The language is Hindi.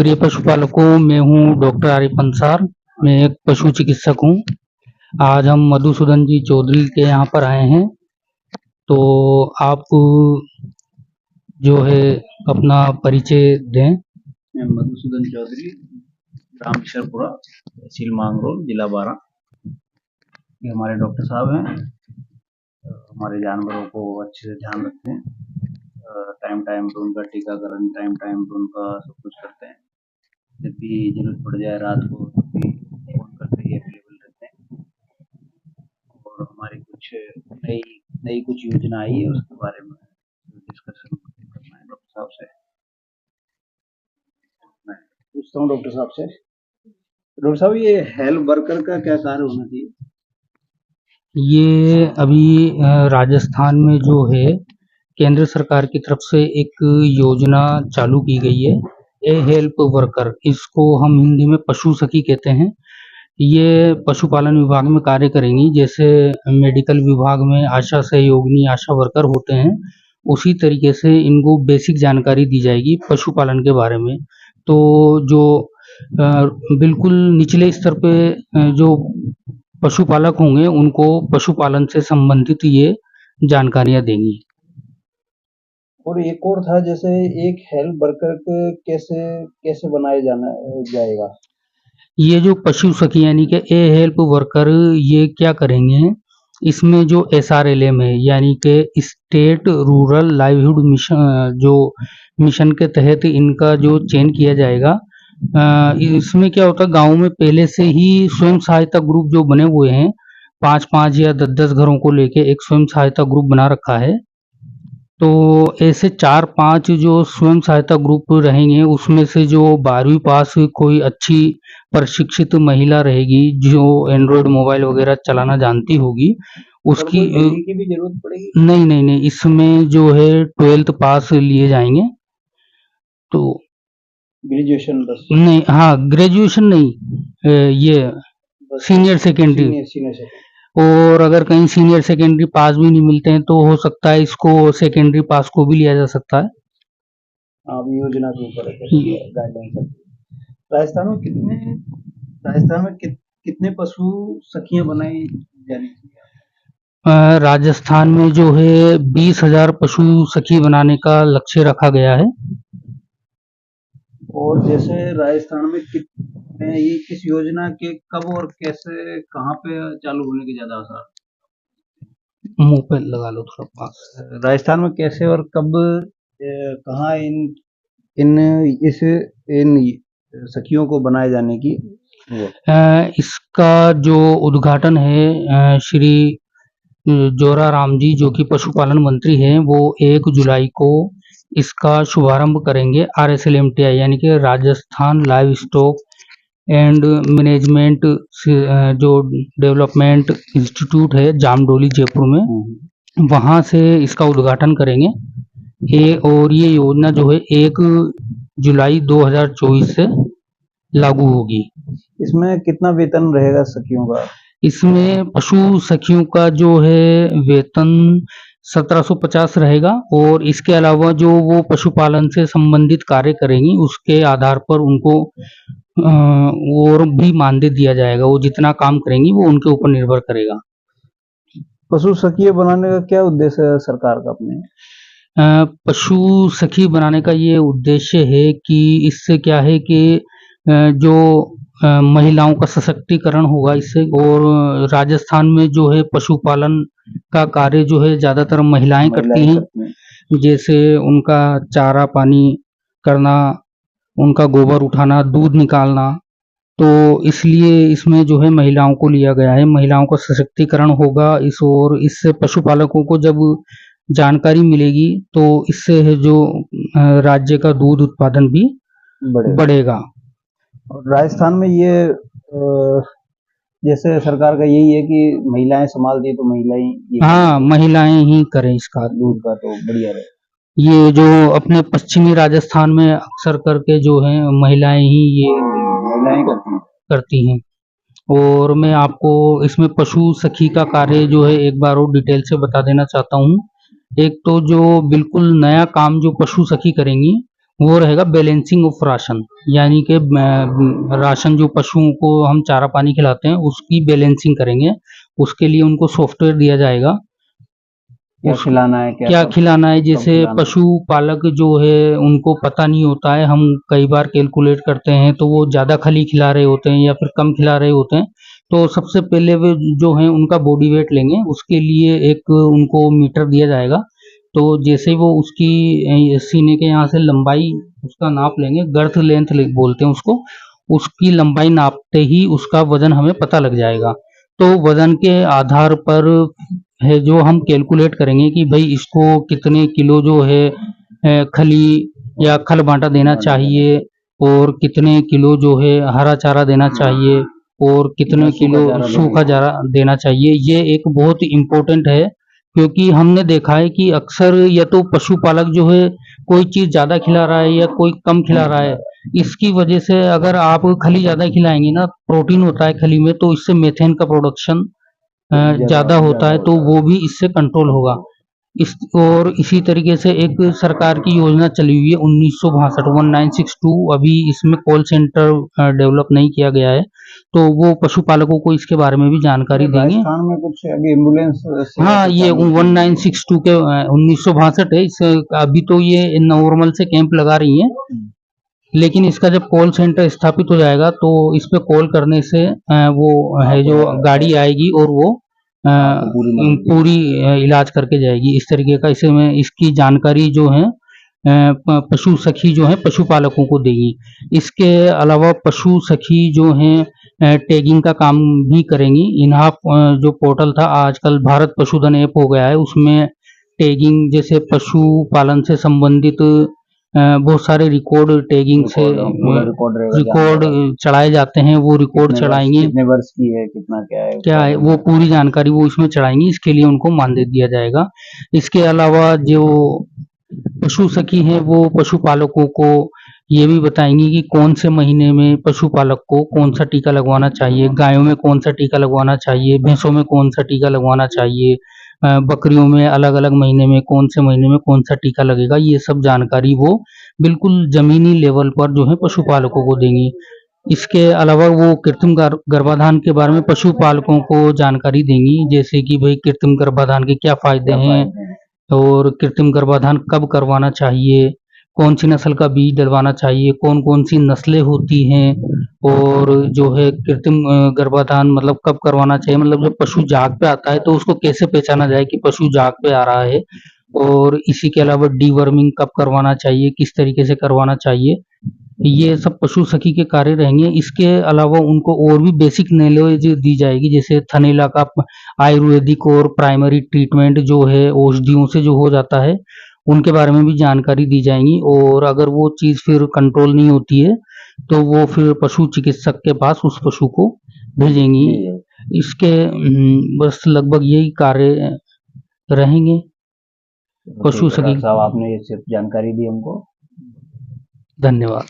प्रिय पशुपालकों, मैं हूँ डॉक्टर आरिफ अंसार। मैं एक पशु चिकित्सक हूँ। आज हम मधुसूदन जी चौधरी के यहाँ पर आए हैं। तो आप जो है अपना परिचय दें। मैं मधुसूदन चौधरी, ग्राम ईश्वरपुरा, तहसील मांगरोल, जिला बारां। ये हमारे डॉक्टर साहब हैं। हमारे जानवरों को अच्छे से ध्यान रखते हैं। टाइम टाइम पे उनका टीकाकरण, टाइम टाइम पे उनका सब कुछ करते हैं। जब भी जरूरत पड़ जाए रात को तब भी फोन करते ही अवेलेबल रहते हैं। और हमारी कुछ नई नई कुछ योजना आई है, उसके बारे में डिस्कशन करना है डॉक्टर साहब से। मैं पूछता हूँ डॉक्टर साहब से, डॉक्टर साहब ये हेल्थ वर्कर का क्या कार्य होना चाहिए? ये अभी राजस्थान में जो है केंद्र सरकार की तरफ से एक योजना चालू की गई है, ए हेल्प वर्कर। इसको हम हिंदी में पशु सखी कहते हैं। ये पशुपालन विभाग में कार्य करेंगी। जैसे मेडिकल विभाग में आशा सहयोगिनी, आशा वर्कर होते हैं, उसी तरीके से इनको बेसिक जानकारी दी जाएगी पशुपालन के बारे में। तो जो बिल्कुल निचले स्तर पे जो पशुपालक होंगे उनको पशुपालन से संबंधित ये जानकारियां देंगी। और एक और था, जैसे एक हेल्थ वर्कर को कैसे कैसे बनाया जाएगा? ये जो पशु सखी यानी कि ए हेल्प वर्कर, ये क्या करेंगे, इसमें जो SRLM है यानी कि स्टेट रूरल लाइवलीहुड मिशन, जो मिशन के तहत इनका जो चयन किया जाएगा। इसमें क्या होता है, गांव में पहले से ही स्वयं सहायता ग्रुप जो बने हुए हैं, 5-5 या 10-10 घरों को लेके एक स्वयं सहायता ग्रुप बना रखा है। तो ऐसे 4-5 जो स्वयं सहायता ग्रुप रहेंगे, उसमें से जो 12वीं पास कोई अच्छी प्रशिक्षित महिला रहेगी, जो एंड्रॉयड मोबाइल वगैरह चलाना जानती होगी, उसकी की भी जरूरत पड़ेगी? नहीं, इसमें जो है 12th पास लिए जाएंगे। तो ग्रेजुएशन बस? नहीं, हाँ, ग्रेजुएशन नहीं, ये सीनियर सेकेंडरी। और अगर कहीं सीनियर सेकेंडरी पास भी नहीं मिलते हैं तो हो सकता है इसको सेकेंडरी पास को भी लिया जा सकता है। अब योजना के ऊपर गाइडलाइन। राजस्थान में कितने पशु सखियां बनाई जानी चाहिए? राजस्थान में जो है 20,000 पशु सखी बनाने का लक्ष्य रखा गया है। और जैसे राजस्थान में ये किस योजना के कब और कैसे कहाँ पे चालू होने के ज्यादा आसार? मुंह पे लगा लो थोड़ा पास। राजस्थान में कैसे और कब कहाँ इन सखियों को बनाए जाने की? इसका जो उद्घाटन है, श्री जोरा राम जी जो कि पशुपालन मंत्री हैं, वो 1 जुलाई को इसका शुभारंभ करेंगे। RSLMTI यानी कि Rajasthan live stock and management जो डेवलपमेंट इंस्टीट्यूट है जामडोली जयपुर में, वहां से इसका उद्घाटन करेंगे। और ये योजना जो है 1 जुलाई 2024 से लागू होगी। इसमें कितना वेतन रहेगा सखियों का? इसमें पशु सखियों का जो है वेतन 1750 रहेगा। और इसके अलावा जो वो पशुपालन से संबंधित कार्य करेंगी, उसके आधार पर उनको और भी मानदेय दिया जाएगा। वो जितना काम करेंगी वो उनके ऊपर निर्भर करेगा। पशु सखी बनाने का क्या उद्देश्य है सरकार का अपने? पशु सखी बनाने का ये उद्देश्य है कि इससे क्या है कि जो महिलाओं का सशक्तिकरण होगा इससे। और राजस्थान में जो है पशुपालन का कार्य जो है ज्यादातर महिलाएं करती हैं। जैसे उनका चारा पानी करना, उनका गोबर उठाना, दूध निकालना। तो इसलिए इसमें जो है महिलाओं को लिया गया है। महिलाओं का सशक्तिकरण होगा और इससे पशुपालकों को जब जानकारी मिलेगी तो इससे है जो राज्य का दूध उत्पादन भी बढ़ेगा। और राजस्थान में ये जैसे सरकार का यही है कि महिलाएं संभालती है, तो महिलाएं, हाँ, महिलाएं ही करें इसका दूध का, तो बढ़िया रहे। ये जो अपने पश्चिमी राजस्थान में अक्सर करके जो है महिलाएं ही ये करती हैं। और मैं आपको इसमें पशु सखी का कार्य जो है एक बार और डिटेल से बता देना चाहता हूँ। एक तो जो बिल्कुल नया काम जो पशु सखी करेंगी, वो रहेगा बैलेंसिंग ऑफ राशन, यानी कि राशन जो पशुओं को हम चारा पानी खिलाते हैं उसकी बैलेंसिंग करेंगे। उसके लिए उनको सॉफ्टवेयर दिया जाएगा, क्या खिलाना है, क्या खिलाना है। जैसे पशुपालक जो है उनको पता नहीं होता है, हम कई बार कैलकुलेट करते हैं तो वो ज़्यादा खली खिला रहे होते हैं या फिर कम खिला रहे होते हैं। तो सबसे पहले वे जो है उनका बॉडी वेट लेंगे, उसके लिए एक उनको मीटर दिया जाएगा। तो जैसे वो उसकी सीने के यहाँ से लंबाई उसका नाप लेंगे, गर्थ लेंथ बोलते हैं उसको, उसकी लंबाई नापते ही उसका वजन हमें पता लग जाएगा। तो वजन के आधार पर है जो हम कैलकुलेट करेंगे कि भाई इसको कितने किलो जो है खली या खल बांटा देना चाहिए, और कितने किलो जो है हरा चारा देना चाहिए, और कितने किलो सूखा चारा देना चाहिए। ये एक बहुत इम्पोर्टेंट है, क्योंकि हमने देखा है कि अक्सर या तो पशुपालक जो है कोई चीज ज्यादा खिला रहा है या कोई कम खिला रहा है। इसकी वजह से अगर आप खली ज्यादा खिलाएंगे ना, प्रोटीन होता है खली में, तो इससे मेथेन का प्रोडक्शन ज़्यादा होता है, तो वो भी इससे कंट्रोल होगा। और इसी तरीके से एक सरकार की योजना चली हुई है 1962 अभी इसमें कॉल सेंटर डेवलप नहीं किया गया है, तो वो पशुपालकों को इसके बारे में भी जानकारी देंगे। राजस्थान में कुछ अभी एम्बुलेंस, हाँ, ये 1962 के 1962 है। इस अभी तो ये नॉर्मल से कैंप लगा रही हैं, लेकिन इसका जब कॉल सेंटर स्थापित हो जाएगा तो इस पे कॉल करने से वो है जो गाड़ी आएगी और वो पूरी इलाज करके जाएगी। इस तरीके का इसमें इसकी जानकारी जो है पशु सखी जो है पशुपालकों को देगी। इसके अलावा पशु सखी जो है टैगिंग का काम भी करेंगी। इनहाफ जो पोर्टल था आजकल भारत पशुधन ऐप हो गया है, उसमें टैगिंग जैसे पशुपालन से संबंधित बहुत सारे रिकॉर्ड टैगिंग से रिकॉर्ड चढ़ाए जाते हैं। वो रिकॉर्ड चढ़ाएंगे, कितने वर्ष की है, कितना क्या है वो पूरी जानकारी वो इसमें चढ़ाएंगी। इसके लिए उनको मानदेय दिया जाएगा। इसके अलावा जो पशु सखी है वो पशुपालकों को ये भी बताएंगी कि कौन से महीने में पशुपालक को कौन सा टीका लगवाना चाहिए, गायों में कौन सा टीका लगवाना चाहिए, भैंसों में कौन सा टीका लगवाना चाहिए, बकरियों में अलग अलग महीने में कौन से महीने में कौन सा टीका लगेगा। ये सब जानकारी वो बिल्कुल जमीनी लेवल पर जो है पशुपालकों को देंगी। इसके अलावा वो कृत्रिम गर्भाधान के बारे में पशुपालकों को जानकारी देंगी, जैसे कि भाई कृत्रिम गर्भाधान के क्या फायदे हैं, और कृत्रिम गर्भाधान कब करवाना चाहिए, कौन सी नस्ल का बीज डलवाना चाहिए, कौन कौन सी नस्लें होती हैं, और जो है कृत्रिम गर्भाधान मतलब कब करवाना चाहिए, मतलब जब पशु जाग पे आता है तो उसको कैसे पहचाना जाए कि पशु जाग पे आ रहा है। और इसी के अलावा डीवर्मिंग कब करवाना चाहिए, किस तरीके से करवाना चाहिए, ये सब पशु सखी के कार्य रहेंगे। इसके अलावा उनको और भी बेसिक नॉलेज दी जाएगी, जैसे थनैला का आयुर्वेदिक और प्राइमरी ट्रीटमेंट जो है औषधियों से जो हो जाता है, उनके बारे में भी जानकारी दी जाएगी। और अगर वो चीज़ फिर कंट्रोल नहीं होती है तो वो फिर पशु चिकित्सक के पास उस पशु को भेजेंगी। इसके बस लगभग यही कार्य रहेंगे पशु सखी। साहब आपने ये सिर्फ जानकारी दी हमको, धन्यवाद।